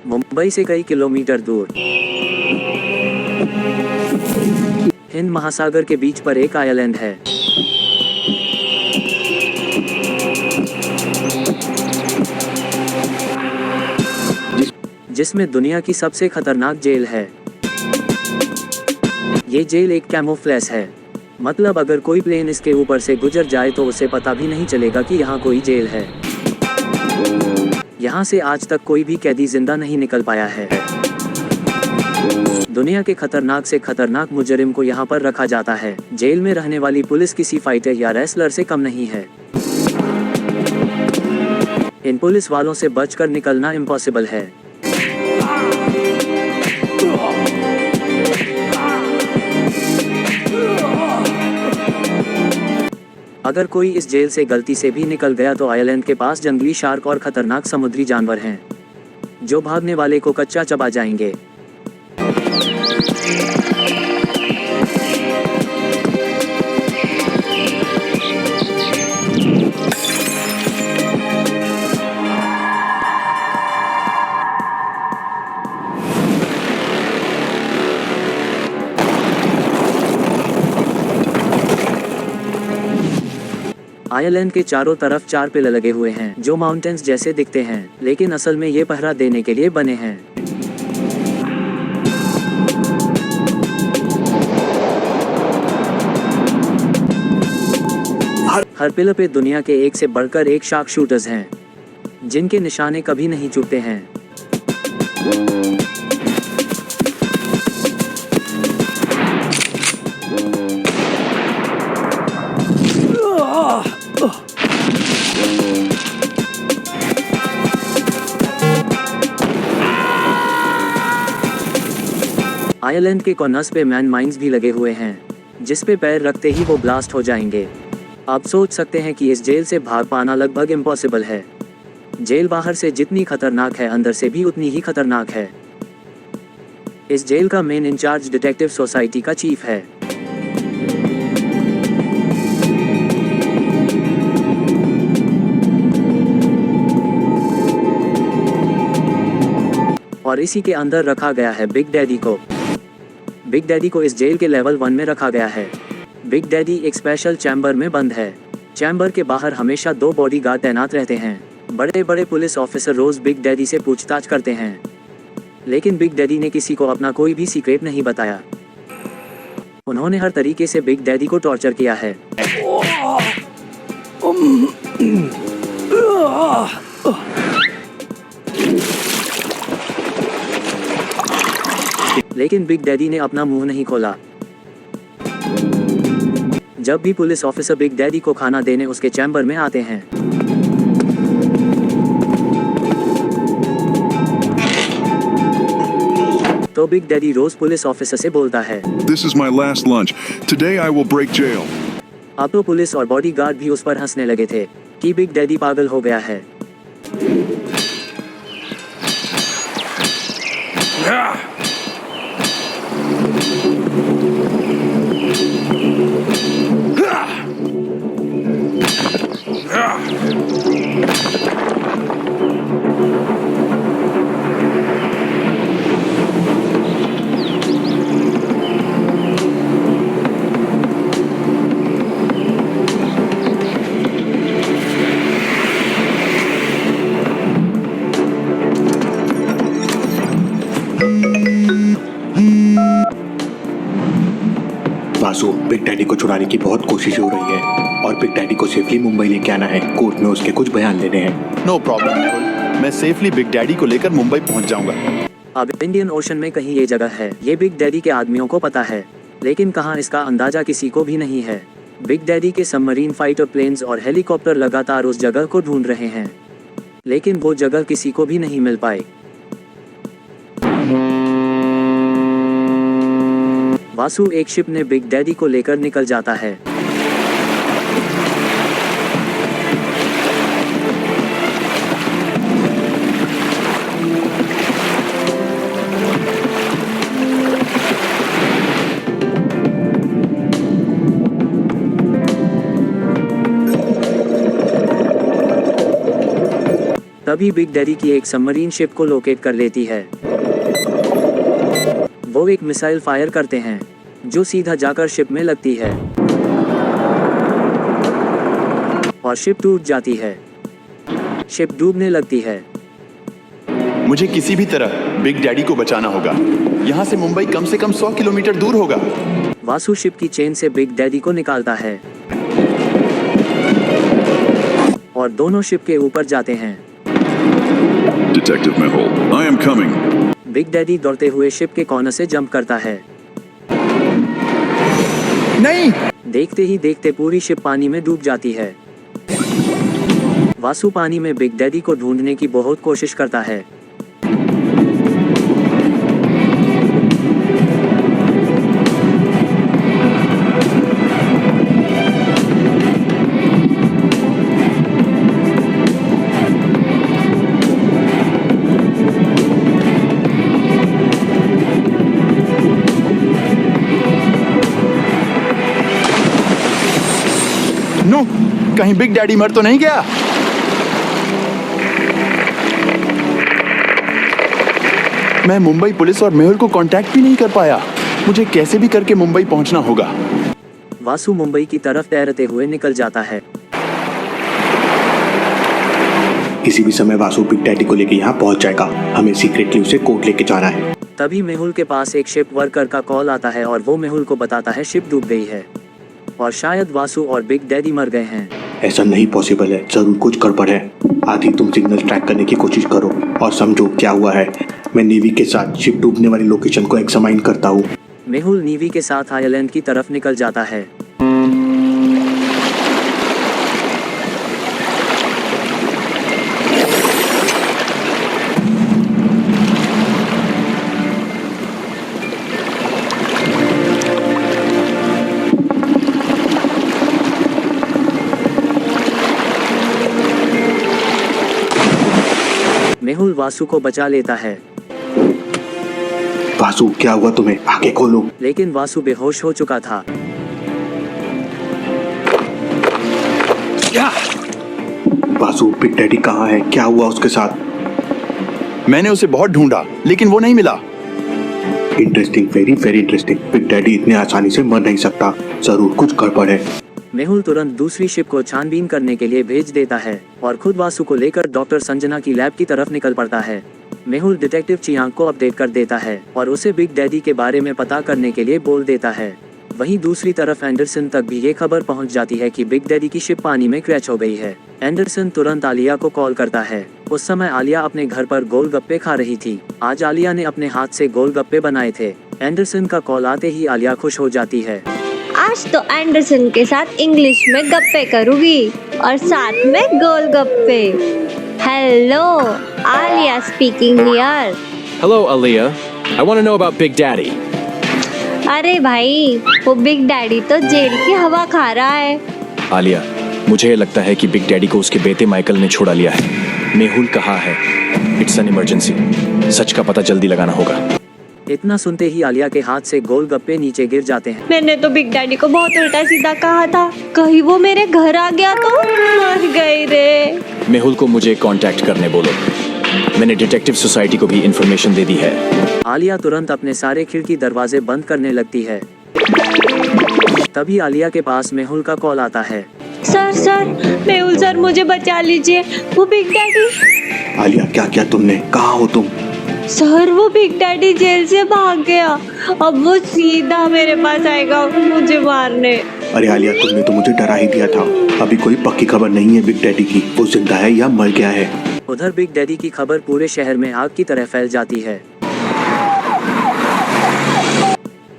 मुंबई से कई किलोमीटर दूर हिंद महासागर के बीच पर एक आइलैंड है। जिसमें दुनिया की सबसे खतरनाक जेल है। ये जेल एक कैमोफ्लेज है, मतलब अगर कोई प्लेन इसके ऊपर से गुजर जाए तो उसे पता भी नहीं चलेगा कि यहाँ कोई जेल है। यहाँ से आज तक कोई भी कैदी जिंदा नहीं निकल पाया है। दुनिया के खतरनाक से खतरनाक मुजरिम को यहाँ पर रखा जाता है। जेल में रहने वाली पुलिस किसी फाइटर या रेसलर से कम नहीं है। इन पुलिस वालों से बचकर निकलना इम्पॉसिबल है। अगर कोई इस जेल से गलती से भी निकल गया तो आइलैंड के पास जंगली शार्क और खतरनाक समुद्री जानवर हैं, जो भागने वाले को कच्चा चबा जाएंगे। आइलैंड के चारों तरफ 4 पिलर लगे हुए हैं, जो माउंटेन्स जैसे दिखते हैं, लेकिन असल में ये पहरा देने के लिए बने हैं। हर पिलर पे दुनिया के एक से बढ़कर एक शार्क शूटर्स हैं, जिनके निशाने कभी नहीं चूकते हैं। आइलैंड के कॉर्नर्स पे मैन माइंस भी लगे हुए हैं, जिस पे पैर रखते ही वो ब्लास्ट हो जाएंगे। आप सोच सकते हैं कि इस जेल से भाग पाना लगभग इम्पॉसिबल है। जेल बाहर से जितनी खतरनाक है, अंदर से भी उतनी ही खतरनाक है। इस जेल का मेन इंचार्ज डिटेक्टिव सोसाइटी का चीफ है। और इसी के अंदर रखा गया है बिग डैडी को। बिग डैडी को इस जेल के लेवल 1 में रखा गया है। बिग डैडी एक स्पेशल चैम्बर में बंद है। चैम्बर के बाहर हमेशा 2 बॉडीगार्ड तैनात रहते हैं। बड़े बड़े पुलिस ऑफिसर रोज बिग डैडी से पूछताछ करते हैं, लेकिन बिग डैडी ने किसी को अपना कोई भी सीक्रेट नहीं बताया। उन्होंने हर तरीके से बिग डैडी को टॉर्चर किया है। लेकिन बिग डैडी ने अपना मुंह नहीं खोला। जब भी पुलिस ऑफिसर बिग डैडी को खाना देने उसके चैम्बर में आते हैं, तो बिग डैडी रोज पुलिस ऑफिसर से बोलता है, This is my last lunch. Today I will break jail. अब तो पुलिस और बॉडीगार्ड भी उस पर हंसने लगे थे कि बिग डैडी पागल हो गया है। वासु, बिग डैडी को छुड़ाने की बहुत कोशिश हो रही है और बिग डैडी को सेफली मुंबई लेके आना है। कोर्ट में उसके कुछ बयान लेने हैं। नो प्रॉब्लम निकोल, मैं सेफली बिग डैडी को लेकर मुंबई पहुंच जाऊंगा। अब इंडियन ओशन में कहीं ये जगह है। ये बिग डैडी के आदमियों को पता है, लेकिन कहाँ इसका अंदाजा किसी को भी नहीं है। बिग डैडी के सबमरीन फाइटर प्लेन्स और हेलीकॉप्टर लगातार उस जगह को ढूंढ रहे हैं, लेकिन वो जगह किसी को भी नहीं मिल पाई। वासु एक शिप ने बिग डैडी को लेकर निकल जाता है। तभी तभी बिग डैडी की एक सबमरीन शिप को लोकेट कर लेती है। वो एक मिसाइल फायर करते हैं जो सीधा जाकर शिप में लगती है और शिप टूट जाती है। शिप डूबने लगती है। मुझे किसी भी तरह बिग डैडी को बचाना होगा। यहाँ से मुंबई कम से कम 100 किलोमीटर दूर होगा। वासु शिप की चेन से बिग डैडी को निकालता है और दोनों शिप के ऊपर जाते हैं। Detective Mehul, I am coming. Big daddy दौड़ते हुए शिप के कॉर्नर से जंप करता है। नहीं। देखते ही देखते पूरी शिप पानी में डूब जाती है। वासु पानी में बिग डैडी को ढूंढने की बहुत कोशिश करता है। नो, कहीं बिग डैडी मर तो नहीं गया? मैं मुंबई पुलिस और मेहुल को कांटेक्ट भी नहीं कर पाया। मुझे कैसे भी करके मुंबई पहुंचना होगा। वासु मुंबई की तरफ तैरते हुए निकल जाता है। किसी भी समय वासु बिग डैडी को लेके यहाँ पहुँच जाएगा। हमें सीक्रेटली उसे कोर्ट लेके जाना है। तभी मेहुल के पास एक शिप वर्कर का कॉल आता है और वो मेहुल को बताता है शिप डूब गई है और शायद वासु और बिग डैडी मर गए हैं। ऐसा नहीं पॉसिबल है, जरूर कुछ गड़बड़ है। आदि तुम सिग्नल ट्रैक करने की कोशिश करो और समझो क्या हुआ है। मैं नेवी के साथ शिप डूबने वाली लोकेशन को एग्जामाइन करता हूँ। मेहुल नेवी के साथ आयरलैंड की तरफ निकल जाता है। मेहुल वासु को बचा लेता है। वासु क्या हुआ तुम्हें? आगे खोलो। लेकिन वासु बेहोश हो चुका था। वासु बिग डैडी कहाँ है? क्या हुआ उसके साथ? मैंने उसे बहुत ढूंढा लेकिन वो नहीं मिला। Interesting, very very interesting. Big daddy इतने आसानी से मर नहीं सकता, जरूर कुछ गड़बड़ है। मेहुल तुरंत दूसरी शिप को छानबीन करने के लिए भेज देता है और खुद वासु को लेकर डॉक्टर संजना की लैब की तरफ निकल पड़ता है। मेहुल डिटेक्टिव चियांग को अपडेट कर देता है और उसे बिग डैडी के बारे में पता करने के लिए बोल देता है। वहीं दूसरी तरफ एंडरसन तक भी ये खबर पहुंच जाती है कि बिग डैडी की शिप पानी में क्रैश हो गई है। एंडरसन तुरंत आलिया को कॉल करता है। उस समय आलिया अपने घर पर गोलगप्पे खा रही थी। आज आलिया ने अपने हाथ से गोलगप्पे बनाए थे। एंडरसन का कॉल आते ही आलिया खुश हो जाती है। आज तो एंडरसन के साथ इंग्लिश में गप्पे करूंगी और साथ में गोलगप्पे। Hello, Aaliya speaking here. Hello, Aaliyah. I want to know about Big Daddy. अरे भाई, वो बिग डैडी तो जेल की हवा खा रहा है। आलिया, मुझे लगता है कि बिग डैडी को उसके बेटे माइकल ने छुड़ा लिया है। मेहुल कहाँ है? It's an emergency. सच का पता जल्दी लगाना होगा। इतना सुनते ही आलिया के हाथ से गोलगप्पे नीचे गिर जाते हैं। मैंने तो बिग डैडी को बहुत उल्टा सीधा कहा था, कहीं वो मेरे घर आ गया तो मर गई रे। मेहुल को मुझे कांटेक्ट करने बोलो। मैंने डिटेक्टिव सोसाइटी को भी इंफॉर्मेशन दे दी है। आलिया तुरंत अपने सारे खिड़की दरवाजे बंद करने लगती है। तभी आलिया के पास मेहुल का कॉल आता है। सर, मेहुल सर मुझे बचा लीजिए, वो बिग डैडी। आलिया क्या किया तुमने? कहाँ हो तुम? सर, वो बिग डैडी जेल से भाग गया। अब वो सीधा मेरे पास आएगा मुझे मारने। अरे आलिया, तुमने तो मुझे डरा ही दिया था। अभी कोई पक्की खबर नहीं है बिग डैडी की, वो जिंदा है या मर गया है। उधर बिग डैडी की खबर पूरे शहर में आग की तरह फैल जाती है।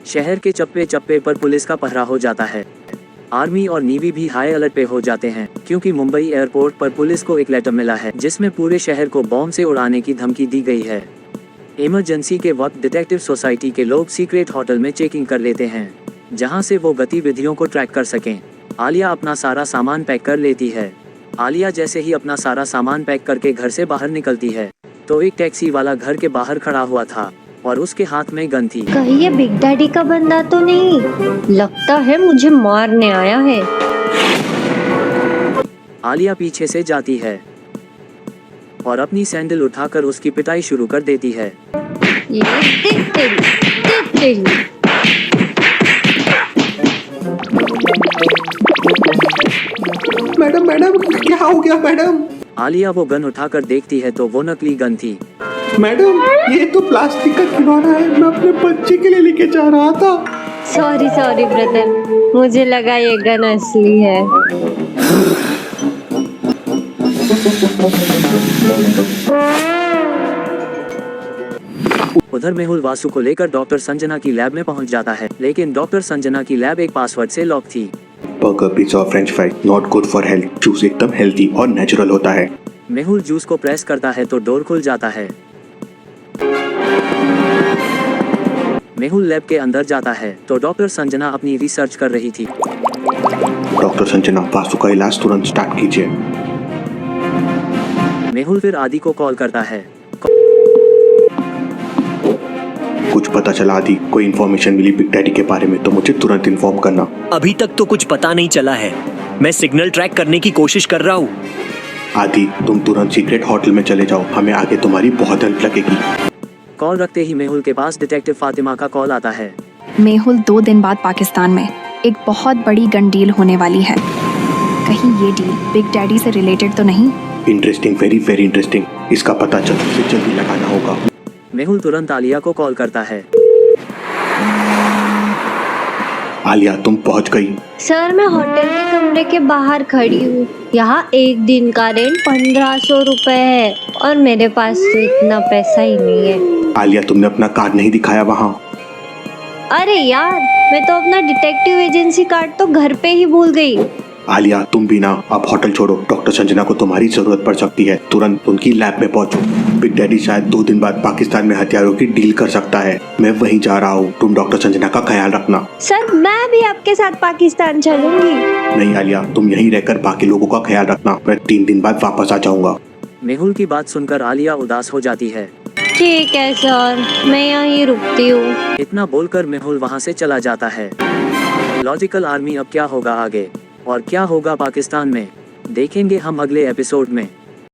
शहर के चप्पे चप्पे पर पुलिस का पहरा हो जाता है। आर्मी और नेवी भी हाई अलर्ट पे हो जाते हैं क्योंकि मुंबई एयरपोर्ट पर पुलिस को एक लेटर मिला है जिसमें पूरे शहर को बॉम्ब से उड़ाने की धमकी दी गई है। इमरजेंसी के वक्त डिटेक्टिव सोसाइटी के लोग सीक्रेट होटल में चेकिंग कर लेते हैं जहां से वो गतिविधियों को ट्रैक कर सकें। आलिया अपना सारा सामान पैक कर लेती है। आलिया जैसे ही अपना सारा सामान पैक करके घर से बाहर निकलती है तो एक टैक्सी वाला घर के बाहर खड़ा हुआ था और उसके हाथ में गन थी। कहीं ये बिग डैडी का बंदा तो नहीं? लगता है मुझे मारने आया है। आलिया पीछे से जाती है। और अपनी सैंडल उठाकर उसकी पिटाई शुरू कर देती है। ये देख तेरी। मैडम मैडम क्या हो गया मैडम? आलिया वो गन उठाकर देखती है तो वो नकली गन थी। मैडम ये तो प्लास्टिक का खिलौना है, मैं अपने बच्चे के लिए लेके जा रहा था। सॉरी ब्रदर, मुझे लगा ये गन असली है। उधर मेहुल वासु को लेकर डॉक्टर संजना की लैब में पहुंच जाता है, लेकिन डॉक्टर संजना की लैब एक पासवर्ड से लॉक थी। बर्गर, पिज्जा और French fry not good for health. Juice एकदम हेल्दी और नेचुरल होता है। मेहुल जूस को प्रेस करता है तो डोर खुल जाता है। मेहुल लैब के अंदर जाता है तो डॉक्टर संजना अपनी रिसर्च कर रही थी। डॉक्टर संजना, वासु का इलाज तुरंत स्टार्ट कीजिए। मेहुल फिर आदि को कॉल करता है। कुछ पता चला आदि, कोई इन्फॉर्मेशन मिली बिग डैडी के बारे में तो मुझे तुरंत इन्फॉर्म करना। अभी तक तो कुछ पता नहीं चला है, मैं सिग्नल ट्रैक करने की कोशिश कर रहा हूँ। आदि तुम तुरंत सीक्रेट होटल में चले जाओ, हमें आगे तुम्हारी बहुत हेल्प लगेगी। कॉल रखते ही मेहुल के पास डिटेक्टिव फातिमा का कॉल आता है। मेहुल 2 दिन बाद पाकिस्तान में एक बहुत बड़ी गन डील होने वाली है। कहीं ये डील बिग डैडी से रिलेटेड तो नहीं? Interesting, very very interesting. इसका पता जल्दी से जल्दी लगाना होगा। मेहुल तुरंत आलिया को कॉल करता है। आलिया तुम पहुंच गई? सर मैं होटल के कमरे के बाहर खड़ी हूँ। यहाँ एक दिन का रेंट 1500 रुपए है और मेरे पास तो इतना पैसा ही नहीं है। आलिया तुमने अपना कार्ड नहीं दिखाया वहाँ? अरे यार, मैं तो अपना डिटेक्टिव एजेंसी कार्ड तो घर पे ही भूल गई। आलिया तुम भी ना, अब होटल छोड़ो। डॉक्टर संजना को तुम्हारी जरूरत पड़ सकती है, तुरंत उनकी लैब में पहुंचो। बिग डैडी शायद 2 दिन बाद पाकिस्तान में हथियारों की डील कर सकता है। मैं वहीं जा रहा हूँ, तुम डॉक्टर संजना का ख्याल रखना। सर मैं भी आपके साथ पाकिस्तान चलूंगी। नहीं आलिया, तुम यहीं रहकर बाकी लोगों का ख्याल रखना। मैं 3 दिन बाद वापस आ जाऊंगा। मेहुल की बात सुनकर आलिया उदास हो जाती है। ठीक है सर, मैं यहीं रुकती हूँ। इतना बोलकर मेहुल वहाँ से चला जाता है। लॉजिकल आर्मी अब क्या होगा आगे और क्या होगा पाकिस्तान में, देखेंगे हम अगले एपिसोड में।